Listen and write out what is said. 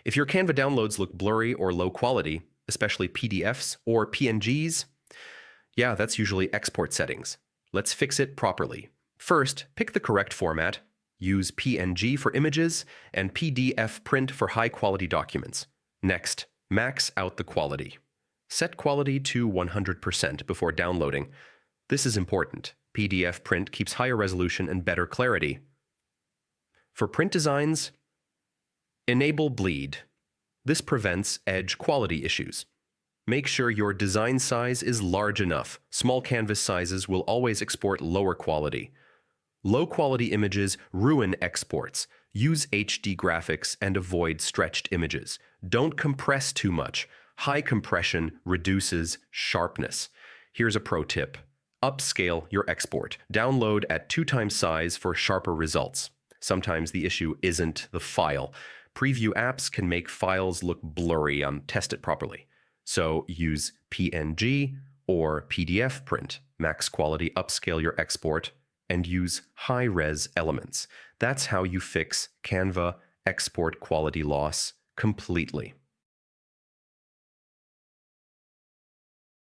If your Canva downloads look blurry or low quality, especially PDFs or PNGs, yeah, that's usually export settings. Let's fix it properly. First, pick the correct format. Use PNG for images and PDF print for high-quality documents. Next, max out the quality. Set quality to 100% before downloading. This is important. PDF print keeps higher resolution and better clarity. For print designs, enable bleed. This prevents edge quality issues. Make sure your design size is large enough. Small canvas sizes will always export lower quality. Low-quality images ruin exports. Use HD graphics and avoid stretched images. Don't compress too much. High compression reduces sharpness. Here's a pro tip. Upscale your export. Download at 2 times size for sharper results. Sometimes the issue isn't the file. Preview apps can make files look blurry. Test it properly. So use PNG or PDF print. Max quality, upscale your export, and use high-res elements. That's how you fix Canva export quality loss completely.